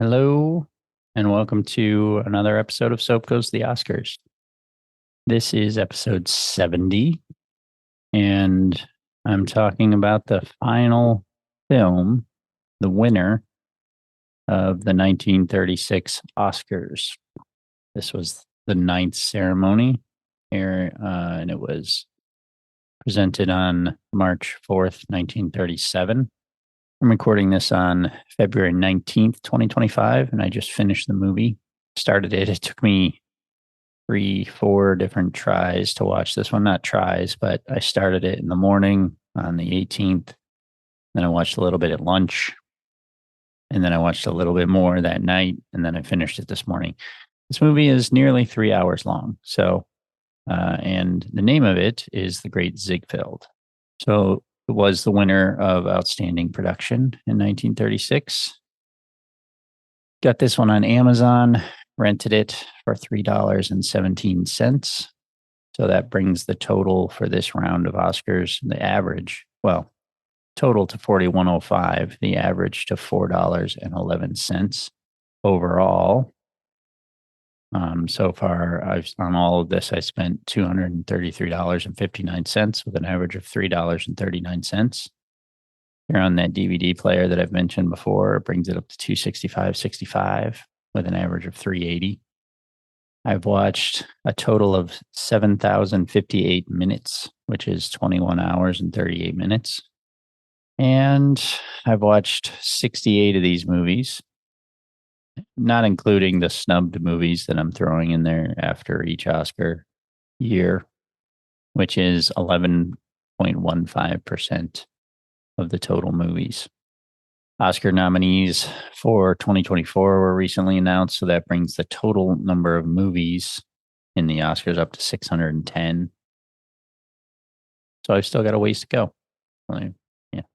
Hello, and welcome to another episode of Soap Goes to the Oscars. This is episode 70, and I'm talking about the final film, the winner of the 1936 Oscars. This was the ninth ceremony here, and it was presented on March 4th, 1937. I'm recording this on February 19th, 2025, and I just finished the movie. Started it. It took me 3, 4 different tries to watch this one. Not tries, but I started it in the morning on the 18th. Then I watched a little bit at lunch. And then I watched a little bit more that night. And then I finished it this morning. This movie is nearly 3 hours long. And the name of it is The Great Ziegfeld. So it was the winner of Outstanding Production in 1936. Got this one on Amazon, rented it for $3.17. So that brings the total for this round of Oscars, the average, total to $41.05, the average to $4.11 overall. So far, on all of this, I spent $233.59 with an average of $3.39. Here on that DVD player that I've mentioned before, it brings it up to $265.65 with an average of $380. I've watched a total of 7,058 minutes, which is 21 hours and 38 minutes. And I've watched 68 of these movies, not including the snubbed movies that I'm throwing in there after each Oscar year, which is 11.15% of the total movies. Oscar nominees for 2024 were recently announced, so that brings the total number of movies in the Oscars up to 610. So I've still got a ways to go. Only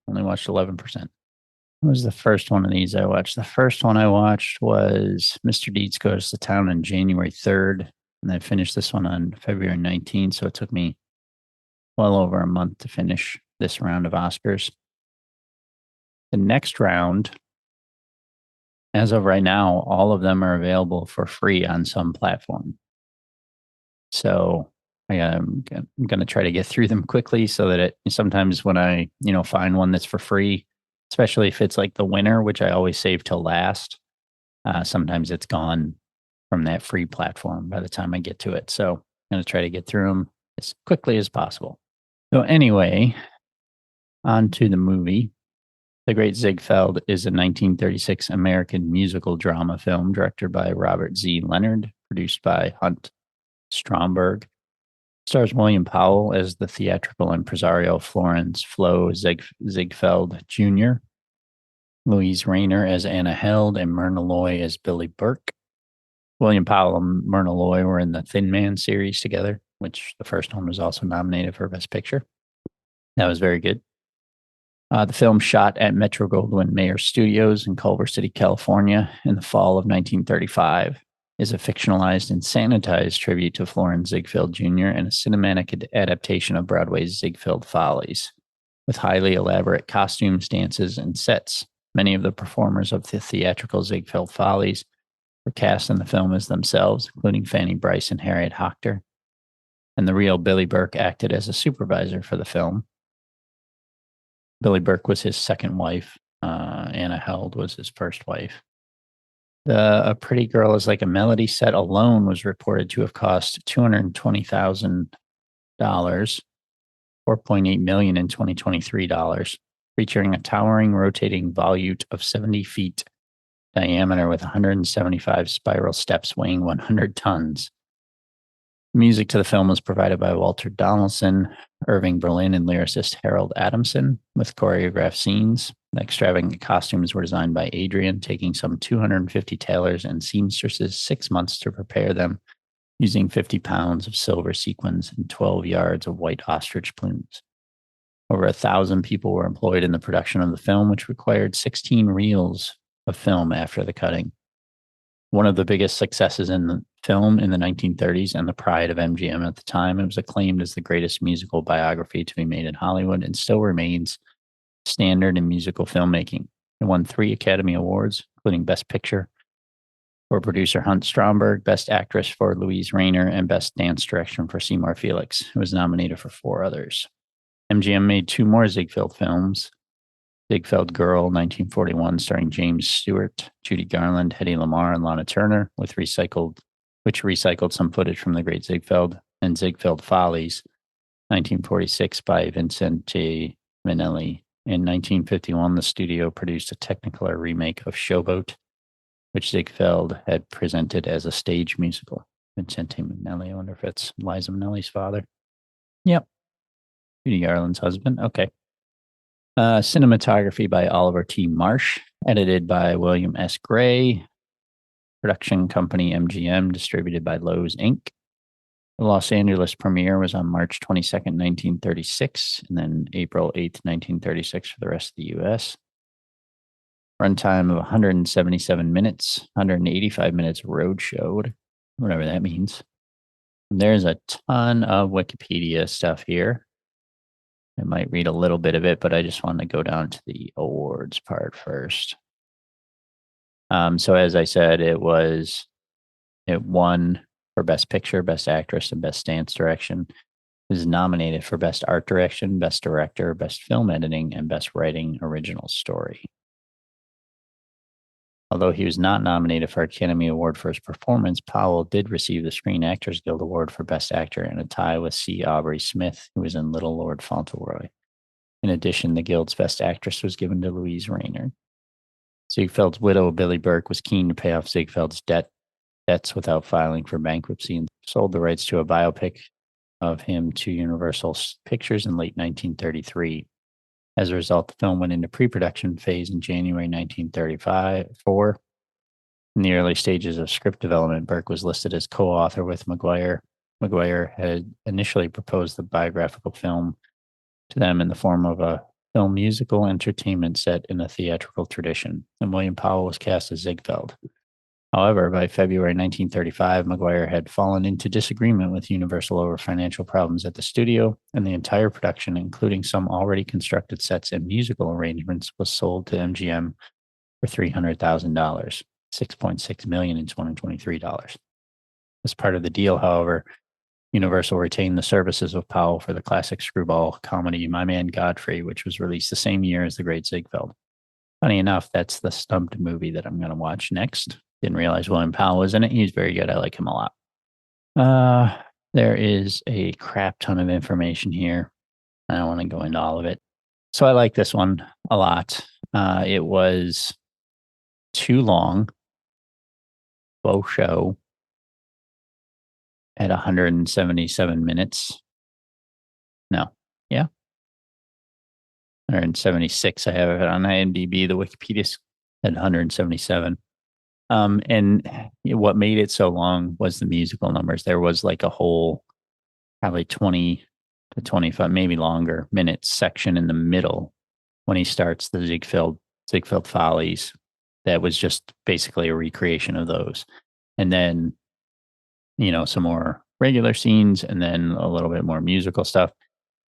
watched 11%. What was the first one of these I watched? The first one I watched was Mr. Deeds Goes to Town on January 3rd, and I finished this one on February 19th, so it took me well over a month to finish this round of Oscars. The next round, as of right now, all of them are available for free on some platform. So I'm going to try to get through them quickly so that sometimes when I, find one that's for free, especially if it's like the winner, which I always save till last, sometimes it's gone from that free platform by the time I get to it. So I'm going to try to get through them as quickly as possible. So anyway, on to the movie. The Great Ziegfeld is a 1936 American musical drama film directed by Robert Z. Leonard, produced by Hunt Stromberg. Stars William Powell as the theatrical impresario Florence Flo Ziegfeld Jr., Louise Rayner as Anna Held, and Myrna Loy as Billy Burke. William Powell and Myrna Loy were in the Thin Man series together, which the first one was also nominated for Best Picture. That was very good. The film shot at Metro-Goldwyn-Mayer Studios in Culver City, California in the fall of 1935 is a fictionalized and sanitized tribute to Florence Ziegfeld Jr. and a cinematic adaptation of Broadway's Ziegfeld Follies, with highly elaborate costumes, dances, and sets. Many of the performers of the theatrical Ziegfeld Follies were cast in the film as themselves, including Fanny Brice and Harriet Hochter, and the real Billy Burke acted as a supervisor for the film. Billy Burke was his second wife. Anna Held was his first wife. A Pretty Girl is Like a Melody set alone was reported to have cost $220,000, $4.8 million in 2023 dollars, featuring a towering rotating volute of 70 feet diameter with 175 spiral steps weighing 100 tons. Music to the film was provided by Walter Donaldson, Irving Berlin, and lyricist Harold Adamson, with choreographed scenes. The extravagant costumes were designed by Adrian, taking some 250 tailors and seamstresses 6 months to prepare them, using 50 pounds of silver sequins and 12 yards of white ostrich plumes. Over 1,000 people were employed in the production of the film, which required 16 reels of film after the cutting. One of the biggest successes in the film in the 1930s and the pride of MGM at the time, it was acclaimed as the greatest musical biography to be made in Hollywood and still remains standard in musical filmmaking. It won 3 Academy Awards, including Best Picture, for producer Hunt Stromberg, Best Actress for Louise Rayner, and Best Dance Direction for Seymour Felix, who was nominated for 4 others. MGM made 2 more Ziegfeld films. Ziegfeld Girl, 1941, starring James Stewart, Judy Garland, Hedy Lamarr, and Lana Turner, which recycled some footage from The Great Ziegfeld, and Ziegfeld Follies, 1946, by Vincent J. Minnelli. In 1951, the studio produced a Technicolor remake of Showboat, which Ziegfeld had presented as a stage musical. Vincente Minnelli, I wonder if it's Liza Minnelli's father. Yep. Judy Garland's husband. Okay. Cinematography by Oliver T. Marsh, edited by William S. Gray. Production company MGM, distributed by Lowe's Inc. The Los Angeles premiere was on March 22nd, 1936, and then April 8th, 1936 for the rest of the U.S. Runtime of 177 minutes, 185 minutes roadshowed, whatever that means. And there's a ton of Wikipedia stuff here. I might read a little bit of it, but I just want to go down to the awards part first. So as I said, it won for Best Picture, Best Actress, and Best Dance Direction. It was nominated for Best Art Direction, Best Director, Best Film Editing, and Best Writing Original Story. Although he was not nominated for Academy Award for his performance, Powell did receive the Screen Actors Guild Award for Best Actor in a tie with C. Aubrey Smith, who was in Little Lord Fauntleroy. In addition, the Guild's Best Actress was given to Louise Rayner. Ziegfeld's widow, Billie Burke, was keen to pay off Ziegfeld's debts without filing for bankruptcy and sold the rights to a biopic of him to Universal Pictures in late 1933. As a result, the film went into pre-production phase in January 1934. In the early stages of script development, Burke was listed as co-author with Maguire. Maguire had initially proposed the biographical film to them in the form of a film musical entertainment set in a theatrical tradition, and William Powell was cast as Ziegfeld. However, by February 1935, Maguire had fallen into disagreement with Universal over financial problems at the studio, and the entire production, including some already constructed sets and musical arrangements, was sold to MGM for $300,000, $6.6 million in 2023 dollars. As part of the deal, however, Universal retained the services of Powell for the classic screwball comedy My Man Godfrey, which was released the same year as The Great Ziegfeld. Funny enough, that's the stumped movie that I'm going to watch next. Didn't realize William Powell was in it. He's very good. I like him a lot. There is a crap ton of information here. I don't want to go into all of it. So I like this one a lot. It was too long. Faux show at 177 minutes. No. Yeah. 176. I have it on IMDb. The Wikipedia at 177. And what made it so long was the musical numbers. There was like a whole probably 20 to 25, maybe longer minutes section in the middle when he starts the Ziegfeld Follies. That was just basically a recreation of those. And then, some more regular scenes and then a little bit more musical stuff.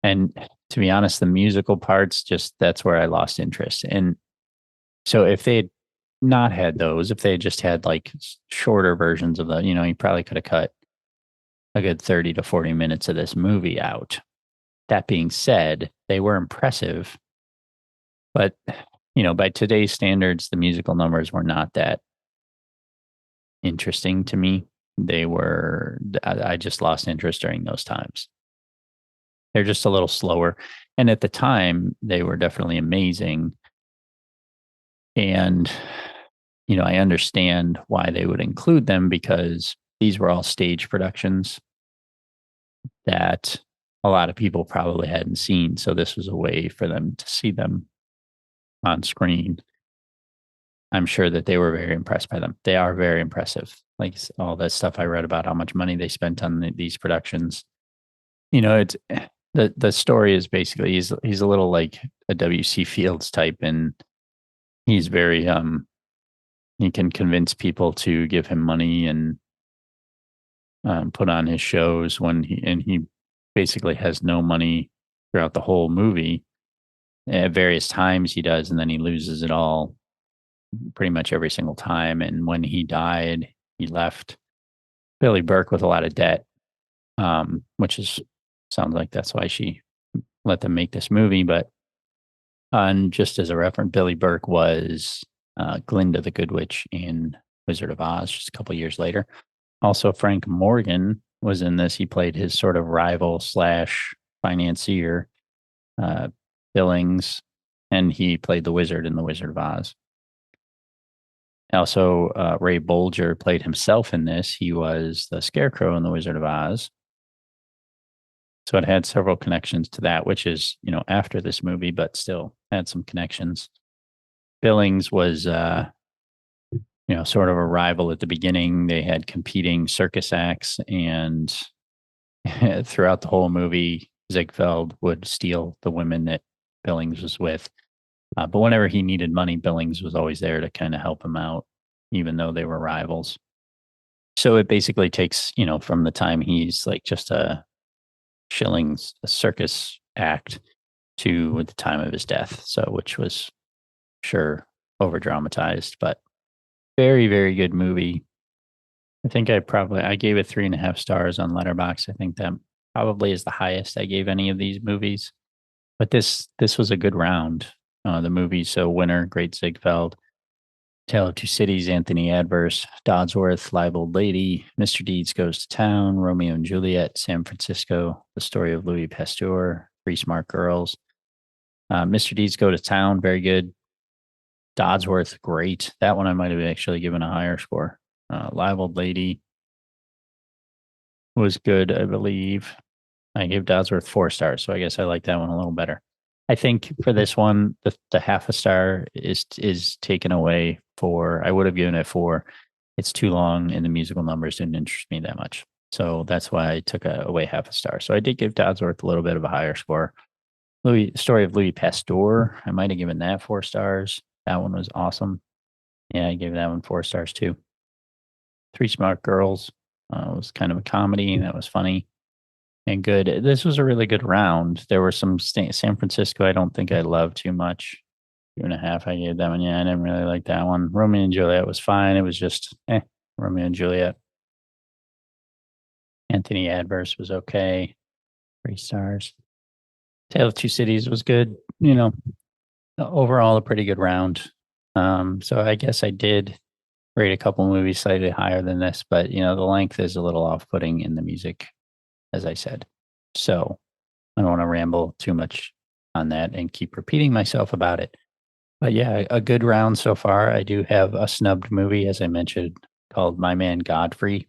And to be honest, the musical parts, that's where I lost interest. And so if they had not had those, if they had just had like shorter versions of you probably could have cut a good 30 to 40 minutes of this movie out. That being said, they were impressive, but by today's standards, the musical numbers were not that interesting to me. I just lost interest during those times. They're just a little slower. And at the time, they were definitely amazing. And I understand why they would include them because these were all stage productions that a lot of people probably hadn't seen. So this was a way for them to see them on screen. I'm sure that they were very impressed by them. They are very impressive. Like all that stuff I read about how much money they spent on these productions. It's the story is basically he's a little like a W.C. Fields type, and he's very he can convince people to give him money and put on his shows when he basically has no money throughout the whole movie. At various times he does, and then he loses it all pretty much every single time. And when he died, he left Billy Burke with a lot of debt, which is sounds like that's why she let them make this movie. But and just as a reference, Billy Burke was Glinda the Good Witch in Wizard of Oz just a couple years later. Also, Frank Morgan was in this. He played his sort of rival slash financier, uh, Billings, and he played the wizard in The Wizard of Oz. Also, Ray Bolger played himself in this. He was the Scarecrow in The Wizard of Oz. So it had several connections to that, which is, after this movie, but still had some connections. Billings was, sort of a rival at the beginning. They had competing circus acts, and throughout the whole movie, Ziegfeld would steal the women that Billings was with. But whenever he needed money, Billings was always there to kind of help him out, even though they were rivals. So it basically takes, from the time he's like just a shillings a circus act to the time of his death. So, which was sure over dramatized, but very, very good movie. I think I gave it 3.5 stars on Letterboxd. I think that probably is the highest I gave any of these movies. But this was a good round. The movie, so winner, Great Ziegfeld, Tale of Two Cities, Anthony Adverse, Dodsworth, Live Old Lady, Mr. Deeds Goes to Town, Romeo and Juliet, San Francisco, The Story of Louis Pasteur, Three Smart Girls. Mr. Deeds Go to Town, very good. Dodsworth, great. That one I might have actually given a higher score. Live Old Lady was good, I believe. I gave Dodsworth 4 stars, so I guess I like that one a little better. I think for this one, the half a star is taken away for. I would have given it 4. It's too long, and the musical numbers didn't interest me that much, so that's why I took away half a star. So I did give Dodsworth a little bit of a higher score. Story of Louis Pasteur, I might have given that 4 stars. That one was awesome. Yeah, I gave that one 4 stars too. Three Smart Girls was kind of a comedy that was funny and good. This was a really good round. There were some San Francisco I don't think I loved too much. 2.5 I gave that one. Yeah, I didn't really like that one. Romeo and Juliet was fine. It was just Romeo and Juliet. Anthony Adverse was okay. 3 stars. Tale of Two Cities was good. Overall a pretty good round. So I guess I did rate a couple movies slightly higher than this, but the length is a little off-putting in the music, as I said. So I don't want to ramble too much on that and keep repeating myself about it. But yeah, a good round so far. I do have a snubbed movie, as I mentioned, called My Man Godfrey,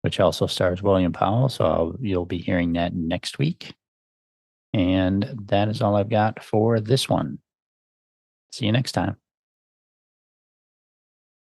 which also stars William Powell. So you'll be hearing that next week. And that is all I've got for this one. See you next time.